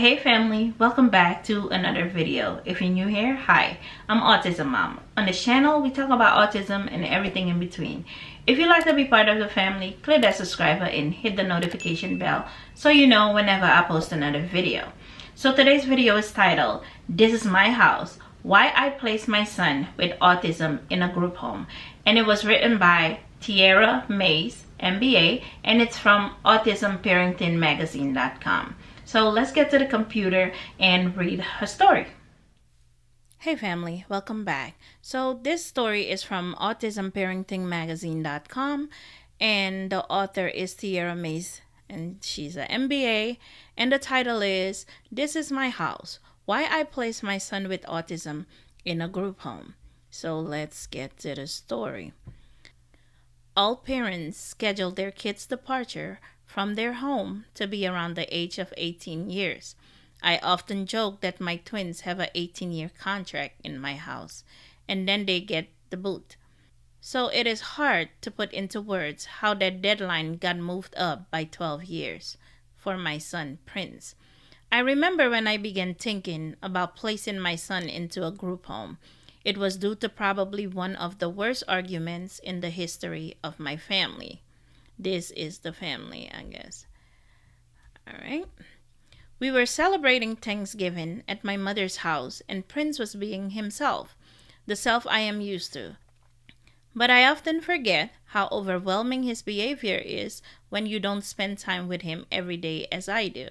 Hey family, welcome back to another video. If you're new here, hi, I'm Autism Mom. On this channel, we talk about autism and everything in between. If you'd like to be part of the family, click that subscribe button and hit the notification bell so you know whenever I post another video. So today's video is titled, This is My House, Why I Place My Son with Autism in a Group Home. And it was written by Tiara Mays, MBA, and it's from AutismParentingMagazine.com. So let's get to the computer and read her story. Hey family, welcome back. So this story is from AutismParentingMagazine.com and the author is Tiara Mays and she's an MBA, and the title is This is My House, Why I Place My Son with Autism in a Group Home. So let's get to the story. All parents schedule their kids' departure from their home to be around the age of 18 years. I often joke that my twins have an 18-year contract in my house, and then they get the boot. So it is hard to put into words how that deadline got moved up by 12 years for my son, Prince. I remember when I began thinking about placing my son into a group home. It was due to probably one of the worst arguments in the history of my family. This is the family, I guess. All right. We were celebrating Thanksgiving at my mother's house, and Prince was being himself, the self I am used to. But I often forget how overwhelming his behavior is when you don't spend time with him every day as I do.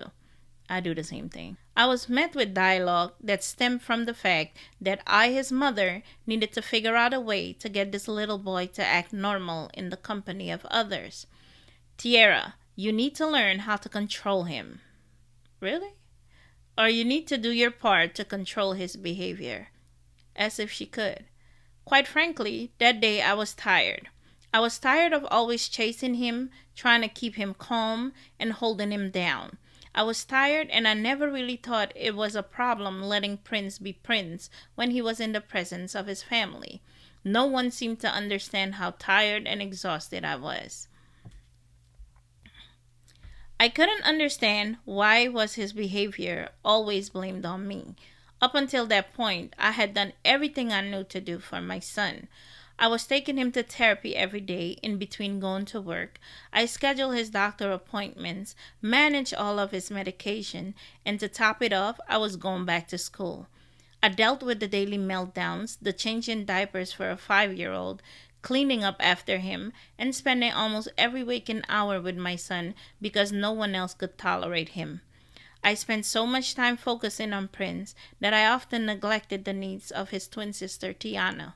I do the same thing. I was met with dialogue that stemmed from the fact that I, his mother, needed to figure out a way to get this little boy to act normal in the company of others. Tiara, you need to learn how to control him. Really? Or you need to do your part to control his behavior. As if she could. Quite frankly, that day I was tired. I was tired of always chasing him, trying to keep him calm and holding him down. I was tired, and I never really thought it was a problem letting Prince be Prince when he was in the presence of his family. No one seemed to understand how tired and exhausted I was. I couldn't understand why was his behavior always blamed on me. Up until that point, I had done everything I knew to do for my son. I was taking him to therapy every day in between going to work. I scheduled his doctor appointments, managed all of his medication, and to top it off, I was going back to school. I dealt with the daily meltdowns, the changing diapers for a 5-year-old, cleaning up after him, and spending almost every waking hour with my son because no one else could tolerate him. I spent so much time focusing on Prince that I often neglected the needs of his twin sister, Tiana.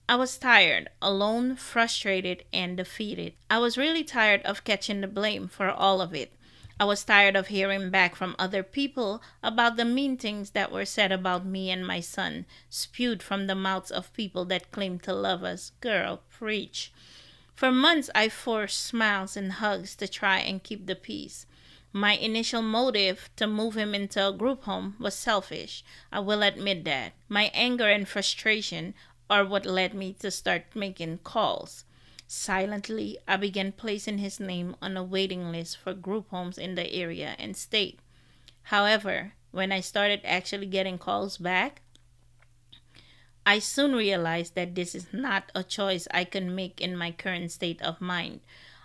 I was tired, alone, frustrated, and defeated. I was really tired of catching the blame for all of it. I was tired of hearing back from other people about the mean things that were said about me and my son, spewed from the mouths of people that claim to love us. Girl, preach. For months, I forced smiles and hugs to try and keep the peace. My initial motive to move him into a group home was selfish. I will admit that. My anger and frustration are what led me to start making calls. Silently, I began placing his name on a waiting list for group homes in the area and state. However, when I started actually getting calls back, I soon realized that this is not a choice I can make in my current state of mind.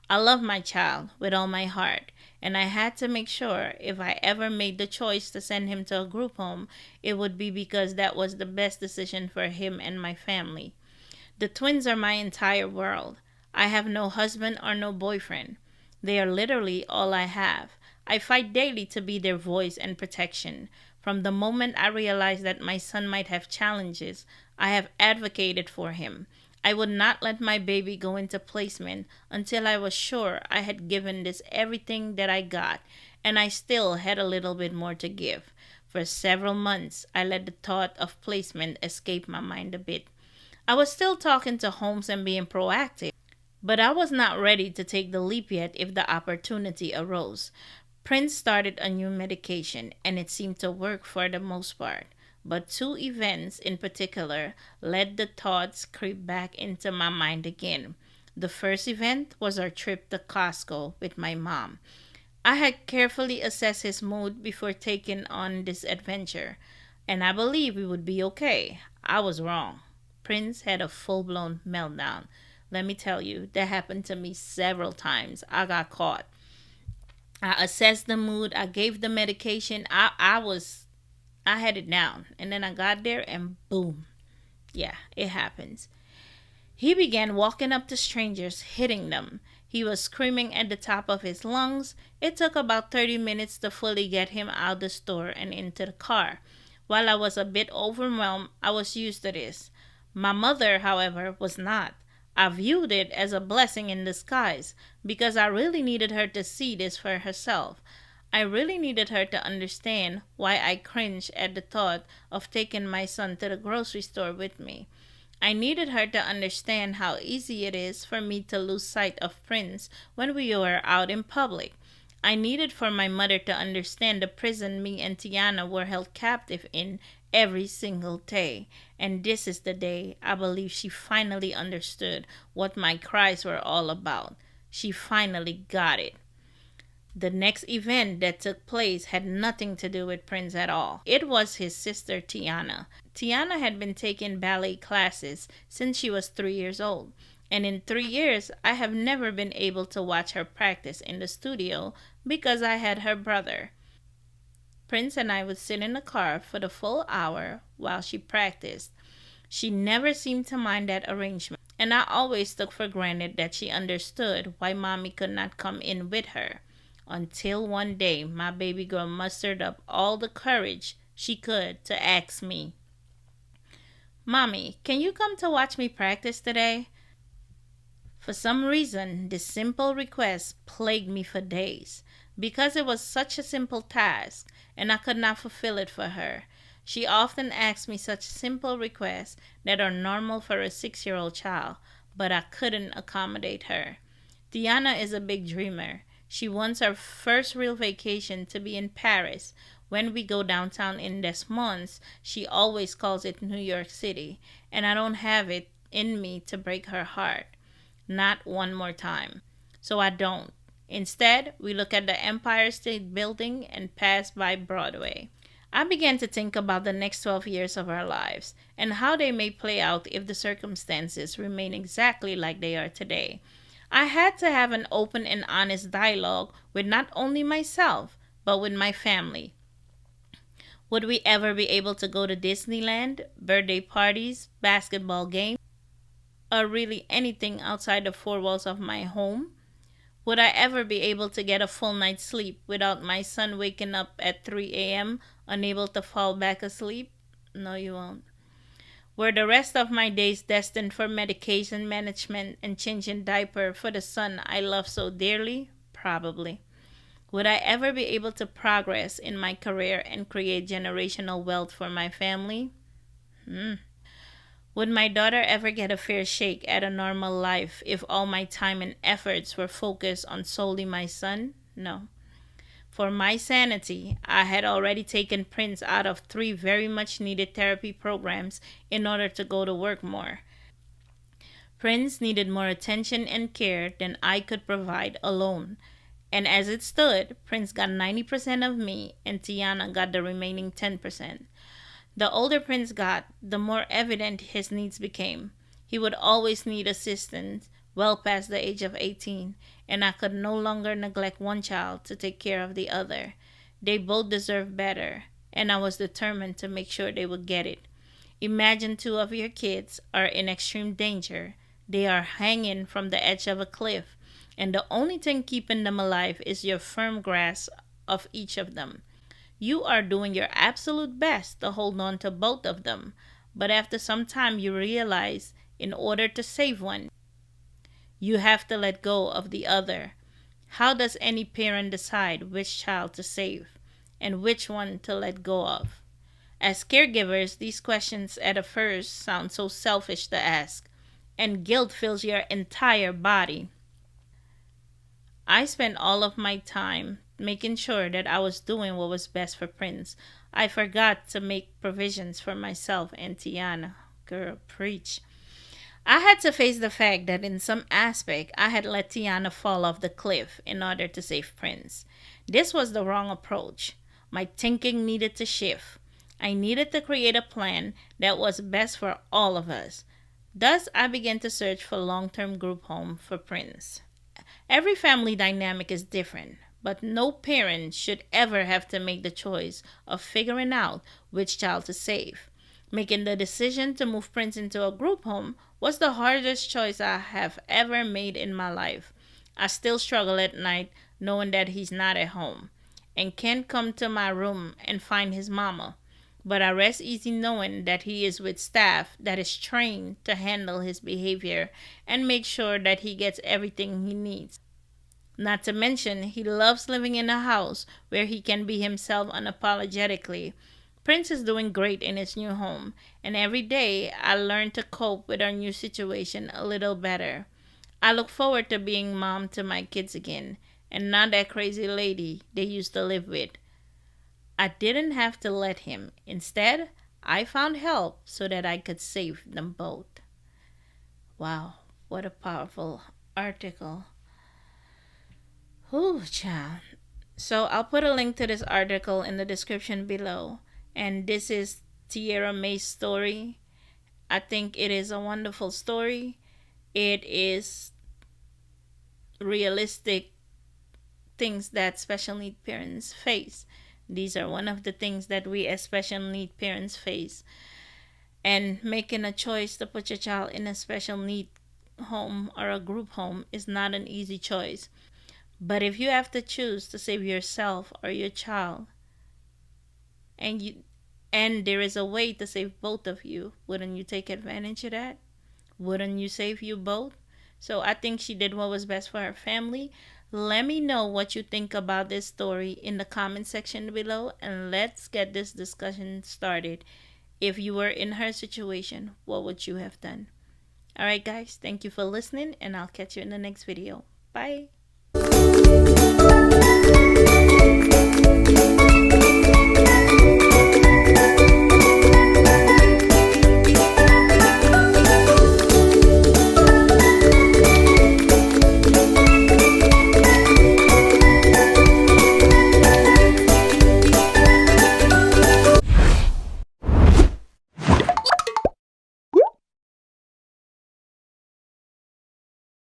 I love my child with all my heart, and I had to make sure if I ever made the choice to send him to a group home, it would be because that was the best decision for him and my family. The twins are my entire world. I have no husband or no boyfriend. They are literally all I have. I fight daily to be their voice and protection. From the moment I realized that my son might have challenges, I have advocated for him. I would not let my baby go into placement until I was sure I had given this everything that I got, and I still had a little bit more to give. For several months, I let the thought of placement escape my mind a bit. I was still talking to homes and being proactive, but I was not ready to take the leap yet if the opportunity arose. Prince started a new medication, and it seemed to work for the most part. But 2 events in particular let the thoughts creep back into my mind again. The first event was our trip to Costco with my mom. I had carefully assessed his mood before taking on this adventure, and I believed we would be okay. I was wrong. Prince had a full blown meltdown. Let me tell you, that happened to me several times. I got caught. I assessed the mood, I gave the medication, I had it down. And then I got there and boom. Yeah, it happens. He began walking up to strangers, hitting them. He was screaming at the top of his lungs. It took about 30 minutes to fully get him out the store and into the car. While I was a bit overwhelmed, I was used to this. My mother, however, was not. I viewed it as a blessing in disguise because I really needed her to see this for herself. I really needed her to understand why I cringed at the thought of taking my son to the grocery store with me. I needed her to understand how easy it is for me to lose sight of Prince when we were out in public. I needed for my mother to understand the prison me and Tiana were held captive in every single day. And this is the day I believe she finally understood what my cries were all about. She finally got it. The next event that took place had nothing to do with Prince at all. It was his sister Tiana. Tiana had been taking ballet classes since she was 3 years old. And in 3 years, I have never been able to watch her practice in the studio because I had her brother. Prince and I would sit in the car for the full hour while she practiced. She never seemed to mind that arrangement, and I always took for granted that she understood why mommy could not come in with her. Until one day, my baby girl mustered up all the courage she could to ask me, "Mommy, can you come to watch me practice today?" For some reason, this simple request plagued me for days. Because it was such a simple task, and I could not fulfill it for her. She often asked me such simple requests that are normal for a 6-year-old child, but I couldn't accommodate her. Diana is a big dreamer. She wants her first real vacation to be in Paris. When we go downtown in Des Moines, she always calls it New York City, and I don't have it in me to break her heart. Not one more time. So I don't. Instead, we look at the Empire State Building and pass by Broadway. I began to think about the next 12 years of our lives and how they may play out if the circumstances remain exactly like they are today. I had to have an open and honest dialogue with not only myself, but with my family. Would we ever be able to go to Disneyland, birthday parties, basketball games, or really anything outside the four walls of my home? Would I ever be able to get a full night's sleep without my son waking up at 3 a.m., unable to fall back asleep? No, you won't. Were the rest of my days destined for medication management and changing diaper for the son I love so dearly? Probably. Would I ever be able to progress in my career and create generational wealth for my family? Would my daughter ever get a fair shake at a normal life if all my time and efforts were focused on solely my son? No. For my sanity, I had already taken Prince out of 3 very much needed therapy programs in order to go to work more. Prince needed more attention and care than I could provide alone. And as it stood, Prince got 90% of me and Tiana got the remaining 10%. The older Prince got, the more evident his needs became. He would always need assistance well past the age of 18, and I could no longer neglect one child to take care of the other. They both deserved better, and I was determined to make sure they would get it. Imagine 2 of your kids are in extreme danger. They are hanging from the edge of a cliff, and the only thing keeping them alive is your firm grasp of each of them. You are doing your absolute best to hold on to both of them, but after some time you realize in order to save one, you have to let go of the other. How does any parent decide which child to save and which one to let go of? As caregivers, these questions at first sound so selfish to ask, and guilt fills your entire body. I spent all of my time making sure that I was doing what was best for Prince. I forgot to make provisions for myself and Tiana. Girl, preach. I had to face the fact that in some aspect I had let Tiana fall off the cliff in order to save Prince. This was the wrong approach. My thinking needed to shift. I needed to create a plan that was best for all of us. Thus, I began to search for long-term group home for Prince. Every family dynamic is different, but no parent should ever have to make the choice of figuring out which child to save. Making the decision to move Prince into a group home was the hardest choice I have ever made in my life. I still struggle at night knowing that he's not at home and can't come to my room and find his mama. But I rest easy knowing that he is with staff that is trained to handle his behavior and make sure that he gets everything he needs. Not to mention, he loves living in a house where he can be himself unapologetically. Prince is doing great in his new home, and every day I learn to cope with our new situation a little better. I look forward to being mom to my kids again, and not that crazy lady they used to live with. I didn't have to let him. Instead, I found help so that I could save them both. Wow, what a powerful article. Whew, child. So I'll put a link to this article in the description below. And this is Tierra May's story. I think it is a wonderful story. It is realistic things that special need parents face. These are one of the things that we as special need parents face. And making a choice to put your child in a special need home or a group home is not an easy choice. But if you have to choose to save yourself or your child, and there is a way to save both of you, wouldn't you take advantage of that? Wouldn't you save you both? So I think she did what was best for her family. Let me know what you think about this story in the comment section below, and let's get this discussion started. If you were in her situation, what would you have done? Alright guys, thank you for listening, and I'll catch you in the next video. Bye.